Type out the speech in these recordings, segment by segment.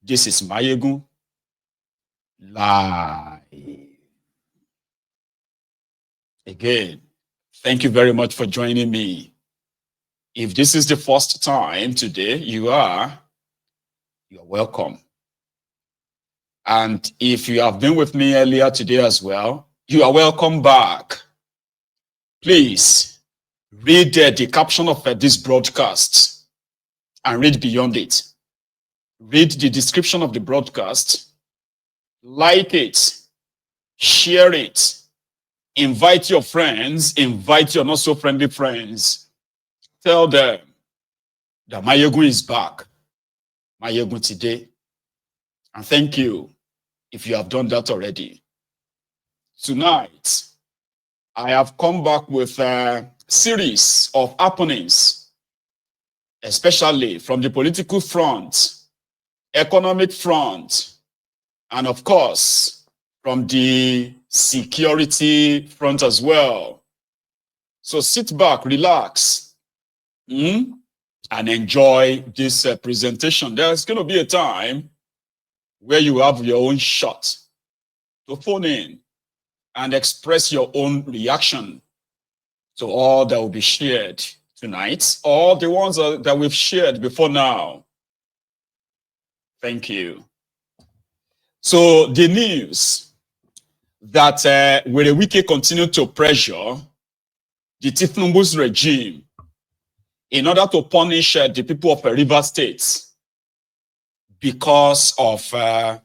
This is Mayegun live. Again, thank you very much for joining me. If this is the first time today, you're welcome. And if you have been with me earlier today as well, you are welcome back. Please read the caption of this broadcast and read beyond it. Read the description of the broadcast, like it, share it, invite your friends, invite your not so friendly friends. Tell them that Mayegun is back. Mayegun today. And thank you if you have done that already. Tonight, I have come back with a series of happenings, especially from the political front, economic front, and of course, from the security front as well. So sit back, relax, and enjoy this presentation. There's going to be a time where you have your own shot to phone in and express your own reaction to all that will be shared tonight, or the ones that we've shared before now. Thank you. So the news that Wike continued to pressure the Tinubu's regime in order to punish the people of Rivers State because of a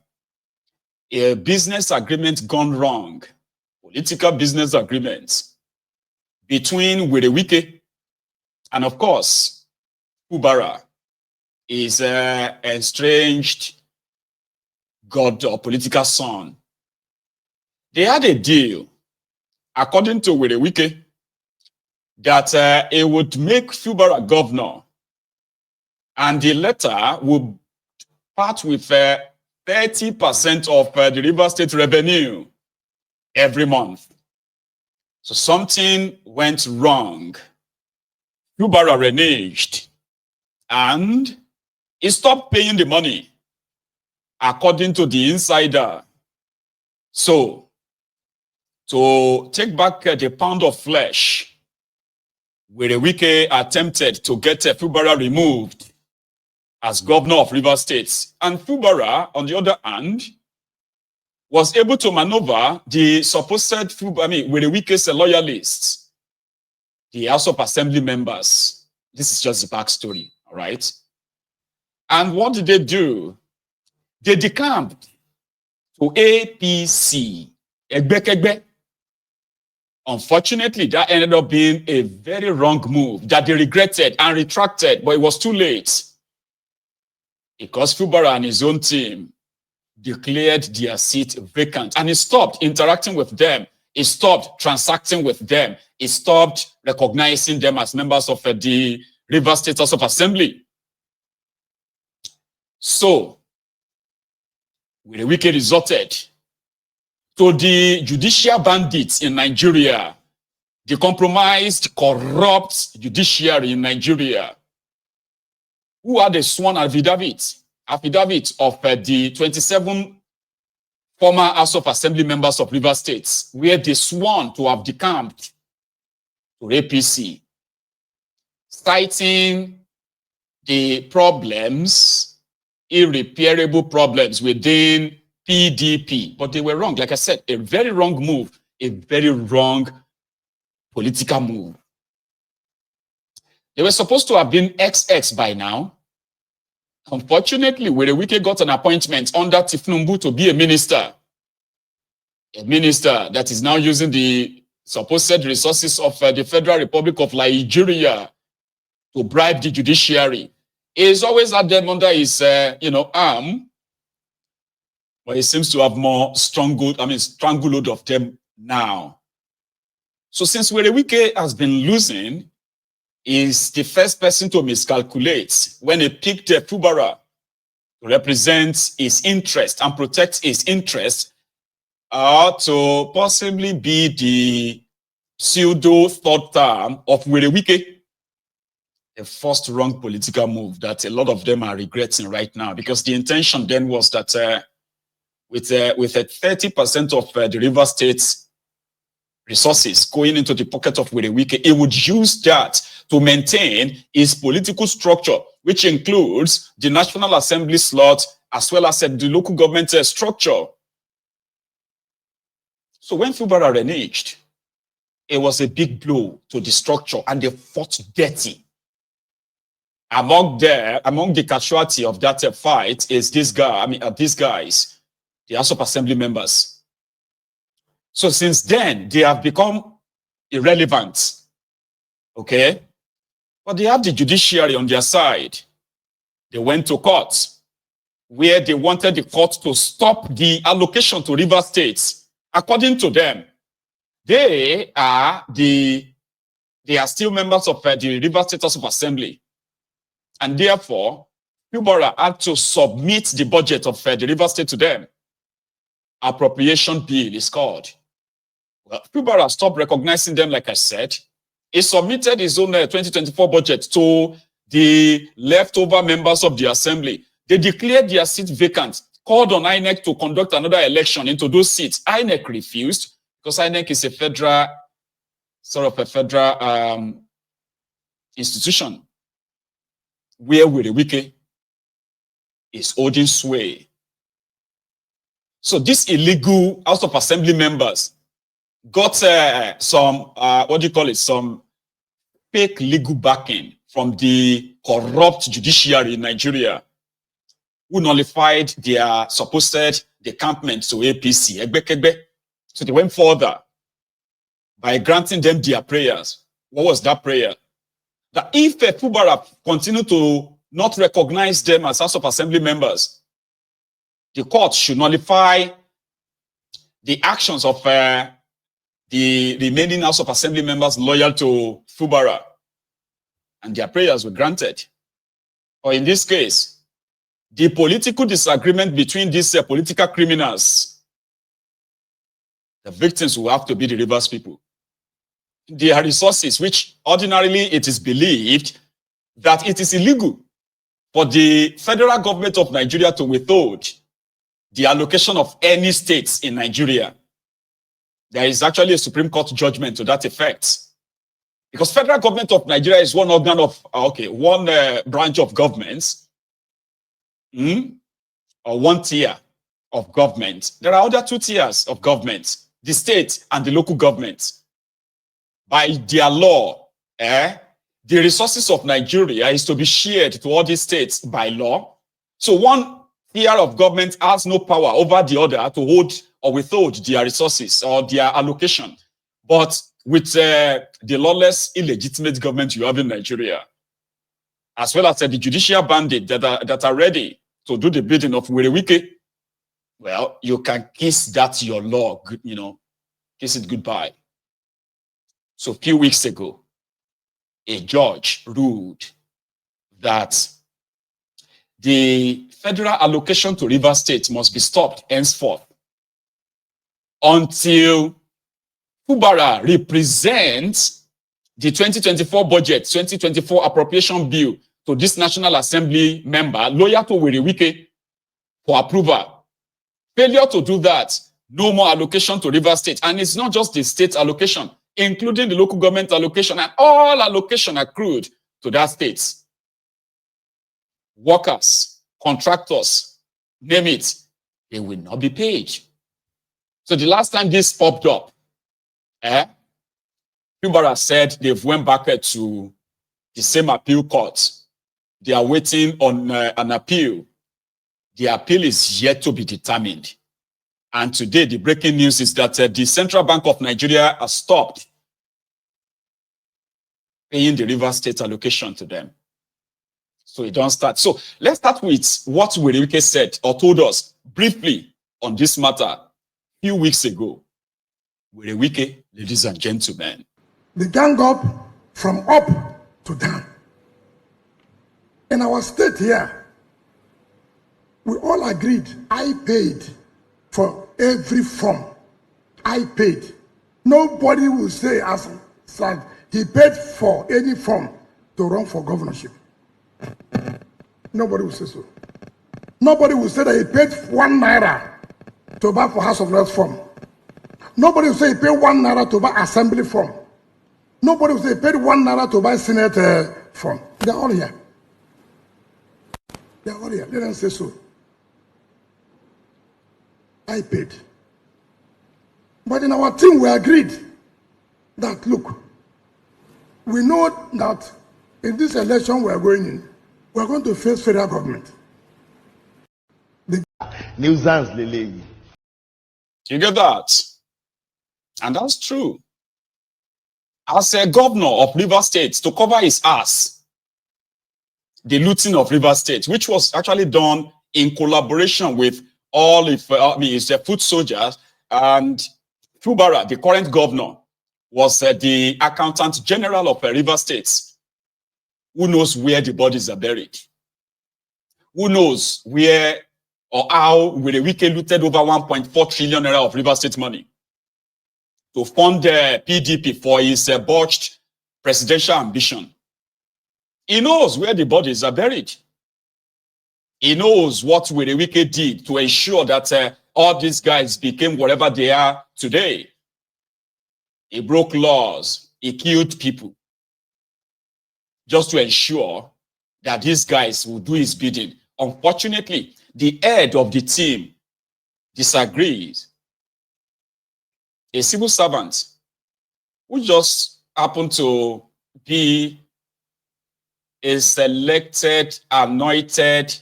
business agreement gone wrong, political business agreement between Wike and, of course, Fubara, is estranged god or political son. They had a deal, according to Wike, that it would make Fubara governor, and the latter would part with 30% of the Rivers State revenue every month. So something went wrong. Fubara reneged, and he stopped paying the money, according to the insider. So, to take back the pound of flesh, Wike attempted to get Fubara removed as governor of Rivers State. And Fubara, on the other hand, was able to maneuver the supposed Wike's loyalists, the House of Assembly members. This is just the backstory, all right? And what did they do? They decamped to APC, Egbekegbe. Unfortunately, that ended up being a very wrong move that they regretted and retracted, but it was too late. Because Fubara and his own team declared their seat vacant, and he stopped interacting with them. He stopped transacting with them. He stopped recognizing them as members of the Rivers State House of Assembly. So, Wike resorted to the judicial bandits in Nigeria, the compromised, corrupt judiciary in Nigeria, who had a sworn affidavit of the 27 former House of Assembly members of Rivers State, where they sworn to have decamped to APC, citing the problems, irreparable problems within PDP. But they were wrong. Like I said, a very wrong move, a very wrong political move. They were supposed to have been XX by now. Unfortunately, Wike got an appointment under Tinubu to be a minister that is now using the supposed resources of the Federal Republic of Nigeria to bribe the judiciary. He's always had them under his, arm, but he seems to have more stranglehold of them now. So since Wike has been losing, is the first person to miscalculate when he picked Fubara to represent his interest and protect his interest, to possibly be the pseudo third term of Wike. the first wrong political move that a lot of them are regretting right now, because the intention then was that with a 30% of the River State's resources going into the pocket of Wike, it would use that to maintain its political structure, which includes the National Assembly slot as well as the local government structure. So when Fubara reneged, it was a big blow to the structure, and they fought dirty. Among the casualty of that fight is this guy. These guys, the House of Assembly members. So since then, they have become irrelevant. Okay? But they have the judiciary on their side. They went to court, where they wanted the court to stop the allocation to river states. According to them, they are still members of the River State House of Assembly. And therefore, Fubara had to submit the budget of the River State to them. Appropriation bill is called. Well, Fubara stopped recognizing them, like I said. He submitted his own 2024 budget to the leftover members of the assembly. They declared their seat vacant, called on INEC to conduct another election into those seats. INEC refused, because INEC is a federal institution where Wike is holding sway. So these illegal House of Assembly members got some fake legal backing from the corrupt judiciary in Nigeria, who nullified their supposed decampment to APC. So they went further by granting them their prayers. What was that prayer? That if Fubara continued to not recognize them as House of Assembly members, the court should nullify the actions of the remaining House of Assembly members loyal to Fubara, and their prayers were granted. Or in this case, the political disagreement between these political criminals, the victims will have to be the Rivers people. Their resources, which ordinarily it is believed that it is illegal for the federal government of Nigeria to withhold the allocation of any states in Nigeria. There is actually a Supreme Court judgment to that effect. Because federal government of Nigeria is one organ of, one branch of governments, or one tier of government. There are other two tiers of government, the state and the local government. By their law, the resources of Nigeria is to be shared to all these states by law. So one tier of government has no power over the other to hold or withhold their resources or their allocation. But with the lawless, illegitimate government you have in Nigeria, as well as the judicial bandit that are ready to do the bidding of Wike, well, you can kiss that your law, kiss it goodbye. So a few weeks ago, a judge ruled that the federal allocation to River State must be stopped henceforth until Fubara represents the 2024 budget, 2024 appropriation bill to this National Assembly member, loyal to Wike, for approval. Failure to do that, no more allocation to River State. And it's not just the state allocation, including the local government allocation and all allocation accrued to that state. Workers, contractors, name it, they will not be paid. So the last time this popped up, Fubara said they've went back to the same appeal court. They are waiting on an appeal. The appeal is yet to be determined. And today, the breaking news is that the Central Bank of Nigeria has stopped paying the River State allocation to them. So it don't start. So let's start with what Wike said or told us briefly on this matter a few weeks ago. Wike, ladies and gentlemen. The gang up from up to down. In our state here, we all agreed. I paid for every form. I paid. Nobody will say as he paid for any form to run for governorship. Nobody will say so. Nobody will say that he paid 1 naira to buy for House of Reps form. Nobody will say he paid 1 naira to buy assembly form. Nobody will say he paid 1 naira to buy Senate form. They're all here. They're all here. They don't say so. I paid. But in our team, we agreed that, look, we know that in this election we are going in, we are going to face federal government. You get that? And that's true. As a governor of River State, to cover his ass, the looting of River State, which was actually done in collaboration with all his foot soldiers, and Fubara, the current governor, was the accountant general of River State. Who knows where the bodies are buried? Who knows where or how Wike looted over 1.4 trillion naira of River State money to fund the PDP for his botched presidential ambition? He knows where the bodies are buried. He knows what Wike did to ensure that all these guys became whatever they are today. He broke laws. He killed people just to ensure that these guys will do his bidding. Unfortunately, the head of the team disagrees. A civil servant who just happened to be a selected, anointed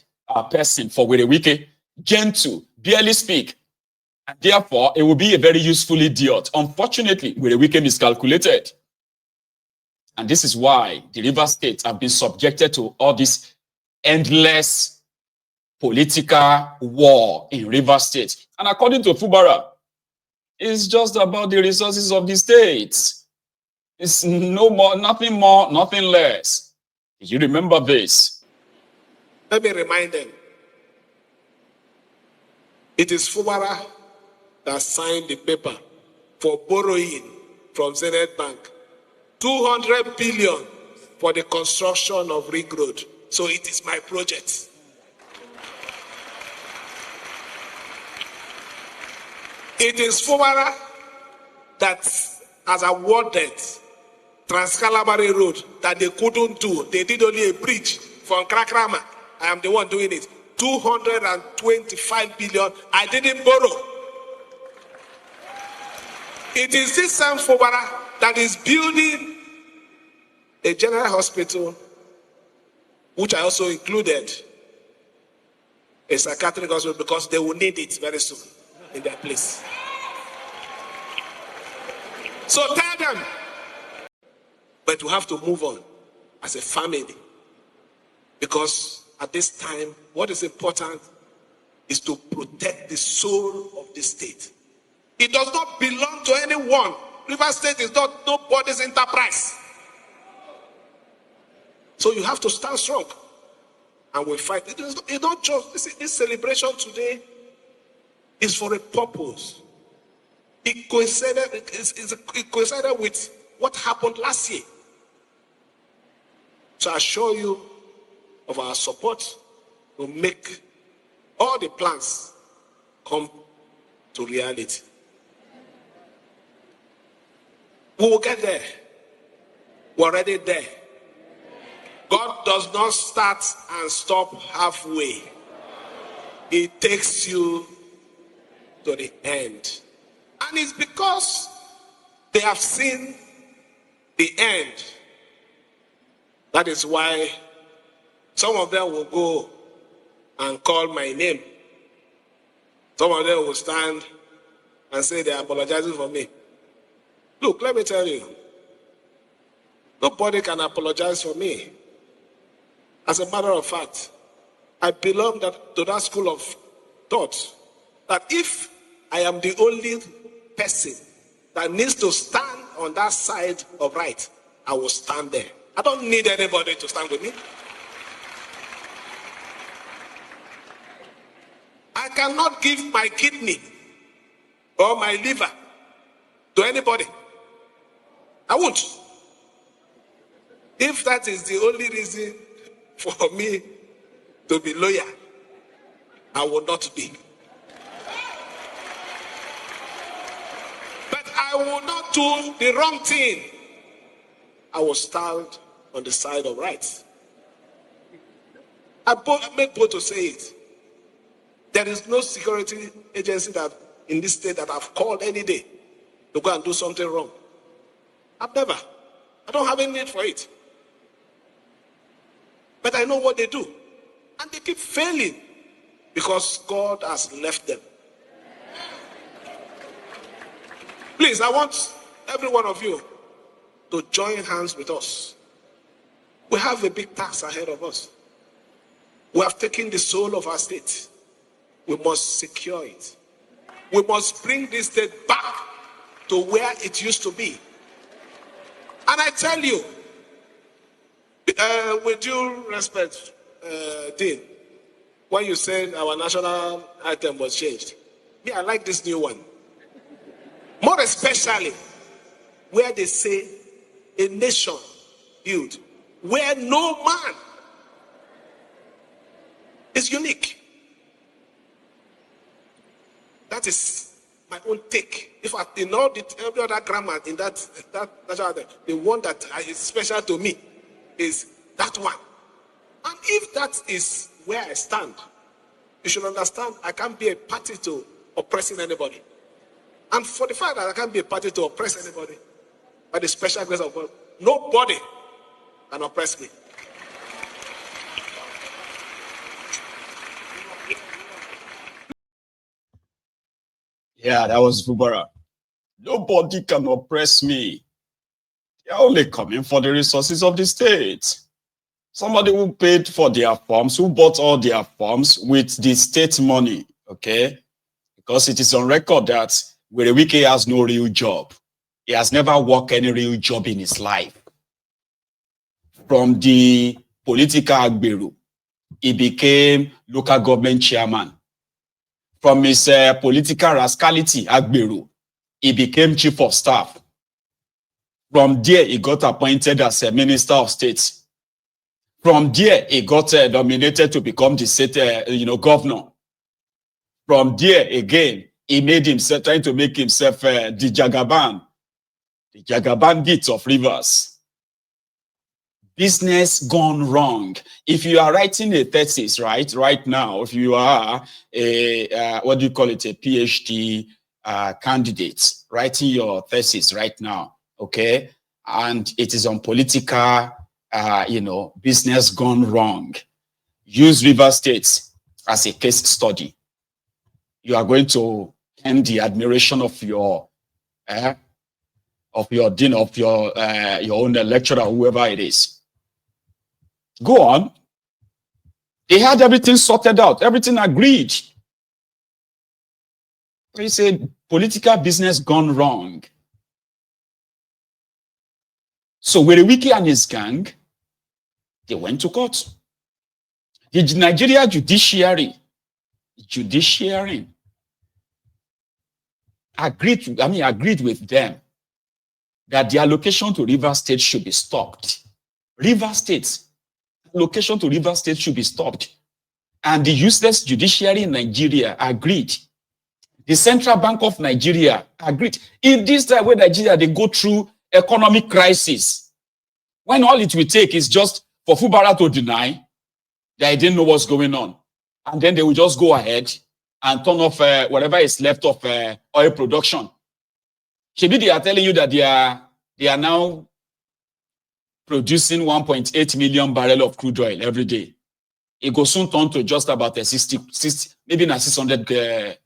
person for Wike, gentle, barely speak, and therefore it will be a very useful idiot. Unfortunately, Wike miscalculated. And this is why the River States have been subjected to all this endless political war in River State. And according to Fubara, it's just about the resources of the states. It's no more, nothing less. You remember this? Let me remind them. It is Fubara that signed the paper for borrowing from Zenith Bank 200 billion for the construction of Ring Road. So it is my project. It is Fubara that has awarded Trans-Calabari Road that they couldn't do. They did only a bridge from Krakrama. I am the one doing it. 225 billion. I didn't borrow. It is this same Fubara that is building a general hospital, which I also included a psychiatric hospital, because they will need it very soon in their place. So tell them, but we have to move on as a family, because at this time, what is important is to protect the soul of the state. It does not belong to anyone. River State is not nobody's enterprise. So you have to stand strong, and we fight. It's not just this celebration today is for a purpose. It coincided with what happened last year. So I assure you of our support to make all the plans come to reality. We will get there. We're already there. God does not start and stop halfway. He takes you to the end. And it's because they have seen the end. That is why some of them will go and call my name. Some of them will stand and say they are apologizing for me. Look, let me tell you, nobody can apologize for me. As a matter of fact, I belong to that school of thought that if I am the only person that needs to stand on that side of right, I will stand there. I don't need anybody to stand with me. I cannot give my kidney or my liver to anybody. I won't. If that is the only reason for me to be loyal, I will not be. But I will not do the wrong thing. I will stand on the side of right. I make bold to say it. There is no security agency that in this state that I've called any day to go and do something wrong. I've never. I don't have any need for it. But I know what they do. And they keep failing because God has left them. Please, I want every one of you to join hands with us. We have a big task ahead of us. We have taken the soul of our state. We must secure it. We must bring this state back to where it used to be. And I tell you, with due respect, Dean, when you said our national item was changed, me, I like this new one. More especially where they say a nation built where no man is unique. That is my own take. If I in all every other grammar in that the one that is special to me is that one. And if that is where I stand, you should understand I can't be a party to oppressing anybody. And for the fact that I can't be a party to oppress anybody, by the special grace of God, nobody can oppress me. Yeah, that was Fubara. Nobody can oppress me. They're only coming for the resources of the state. Somebody who paid for their farms, who bought all their farms with the state money, okay? Because it is on record that Wike has no real job. He has never worked any real job in his life. From the political Agberu, he became local government chairman. From his political rascality, Agberu, he became chief of staff. From there, he got appointed as a minister of state. From there, he got nominated to become the state, governor. From there, again, he made himself, trying to make himself the Jagaban bit of Rivers. Business gone wrong. If you are writing a thesis, right now, if you are a, what do you call it, a PhD candidate, writing your thesis right now, okay, and it is on political, business gone wrong, use River State as a case study. You are going to earn the admiration of your dean, of your own lecturer, whoever it is. Go on. They had everything sorted out, everything agreed. They said political business gone wrong. So Wike and his gang, they went to court. The Nigeria judiciary agreed with them that the allocation to River State should be stopped. River State, allocation to River State should be stopped. And the useless judiciary in Nigeria agreed. The Central Bank of Nigeria agreed. In this time where Nigeria, they go through economic crisis, when all it will take is just for Fubara to deny that he didn't know what's going on. And then they will just go ahead and turn off whatever is left of oil production. Maybe they are telling you that they are now producing 1.8 million barrels of crude oil every day. It will soon turn to just about a 60 maybe not 600. It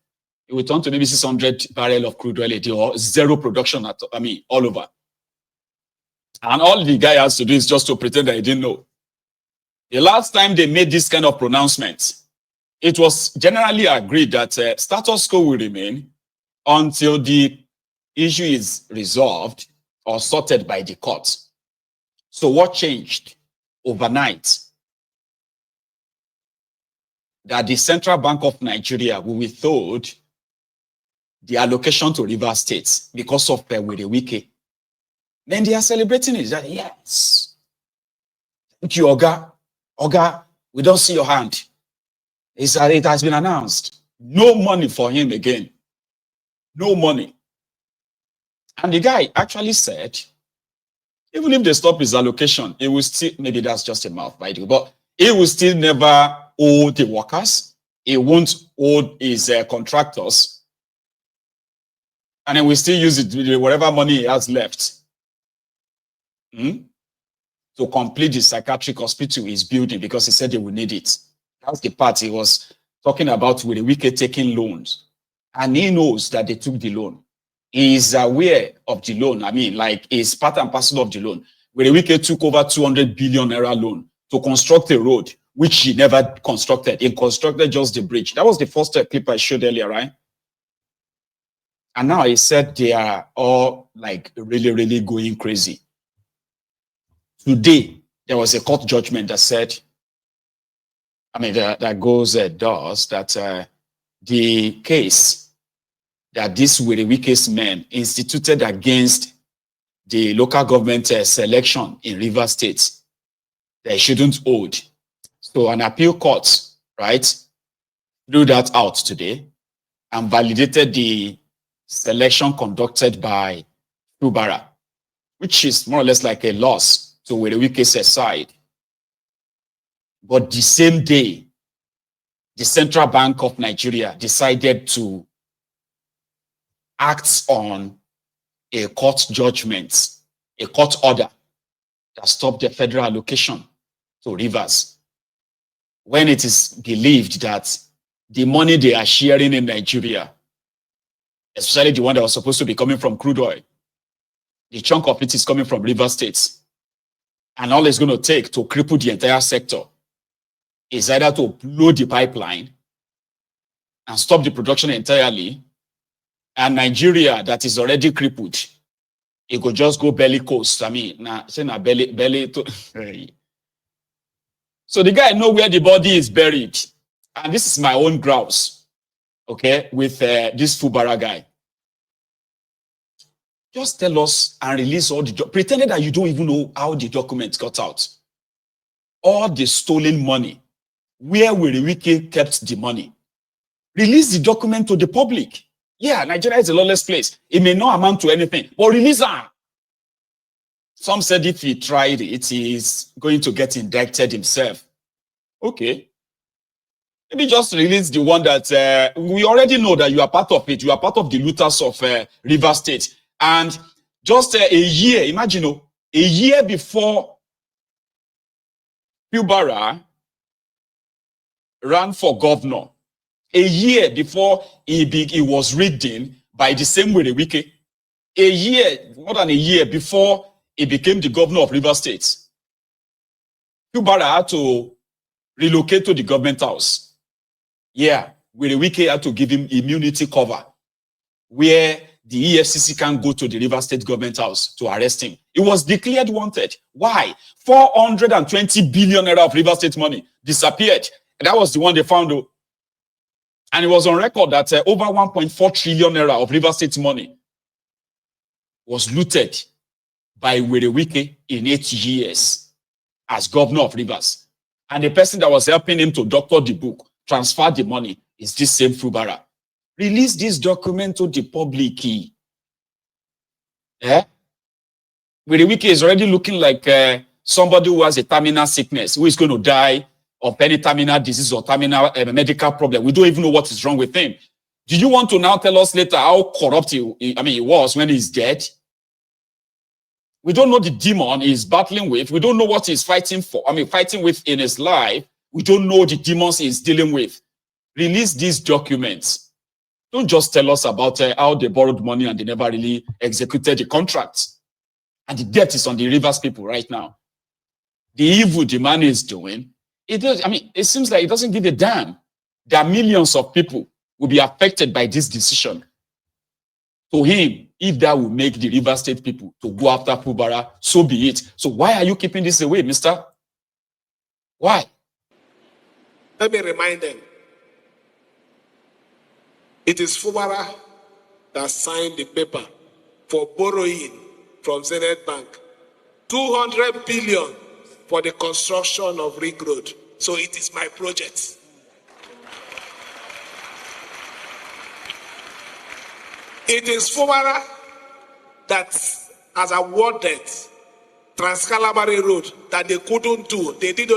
will turn to maybe 600 barrels of crude oil a day, or zero production all over. And all the guy has to do is just to pretend that he didn't know. The last time they made this kind of pronouncement, it was generally agreed that status quo will remain until the issue is resolved or sorted by the court. So what changed overnight? That the Central Bank of Nigeria will withhold the allocation to River State because of Wike. Then they are celebrating it. That yes, Oga, we don't see your hand. It has been announced. No money for him again. No money. And the guy actually said, even if they stop his allocation, it will still, maybe that's just a mouth by the way, but it will still never owe the workers. It won't owe his contractors. And then we still use it, whatever money he has left, to complete the psychiatric hospital he's building, because he said they will need it. That's the part he was talking about with the Wike taking loans. And he knows that they took the loan. He is aware of the loan. I mean, like, he's part and parcel of the loan. Where the Wike took over 200 billion naira loan to construct a road, which he never constructed. He constructed just the bridge. That was the first clip I showed earlier, right? And now he said they are all like really, really going crazy. Today, there was a court judgment that said, I mean, that goes does that the case that this Wike's men instituted against the local government selection in Rivers State, they shouldn't hold. So an appeal court, right, threw that out today and validated the selection conducted by Fubara, which is more or less like a loss to Wike's side. But the same day, the Central Bank of Nigeria decided to act on a court judgment, a court order that stopped the federal allocation to Rivers, when it is believed that the money they are sharing in Nigeria, especially the one that was supposed to be coming from crude oil, the chunk of it is coming from Rivers State. And all it's going to take to cripple the entire sector is either to blow the pipeline and stop the production entirely, and Nigeria that is already crippled, it could just go belly coast. I mean, belly to so the guy know where the body is buried. And this is my own grouse, okay, with this Fubara guy. Just tell us and release all the pretending that you don't even know how the documents got out. All the stolen money. Where Wike kept the money? Release the document to the public. Yeah, Nigeria is a lawless place. It may not amount to anything, but release them. Some said if he tried it, he is going to get indicted himself. Okay. Maybe just release the one that we already know that you are part of it. You are part of the looters of Rivers State. And just a year, imagine, a year before Fubara ran for governor, a year before he was reading by the same way Wike, a year, more than a year before he became the governor of Rivers State, Fubara had to relocate to the government house. Yeah, Wike had to give him immunity cover, where the EFCC can go to the Rivers State government house to arrest him. He was declared wanted. Why? 420 billion naira of Rivers State money disappeared. That was the one they found. And it was on record that over 1.4 trillion naira of Rivers State money was looted by Wike in 8 years as governor of Rivers. And the person that was helping him to doctor the book, transfer the money, is this same Fubara. Release this document to the public. Yeah? Wike is already looking like somebody who has a terminal sickness, who is going to die of any terminal disease or terminal medical problem. We don't even know what is wrong with him. Do you want to now tell us later how corrupt he was when he's dead? We don't know the demon he's battling with. We don't know what he's fighting for. Fighting with in his life. We don't know the demons he's dealing with. Release these documents. Don't just tell us about how they borrowed money and they never really executed the contracts. And the debt is on the Rivers people right now. The evil the man is doing, it seems like it doesn't give a damn. There are millions of people will be affected by this decision. To him, if that will make the Rivers State people to go after Fubara, so be it. So why are you keeping this away, mister? Why? Let me remind them. It is Fubara that signed the paper for borrowing from Zenith Bank 200 billion for the construction of Ring Road. So it is my project. It is FOMARA that has awarded Trans-Calabari Road that they couldn't do. They did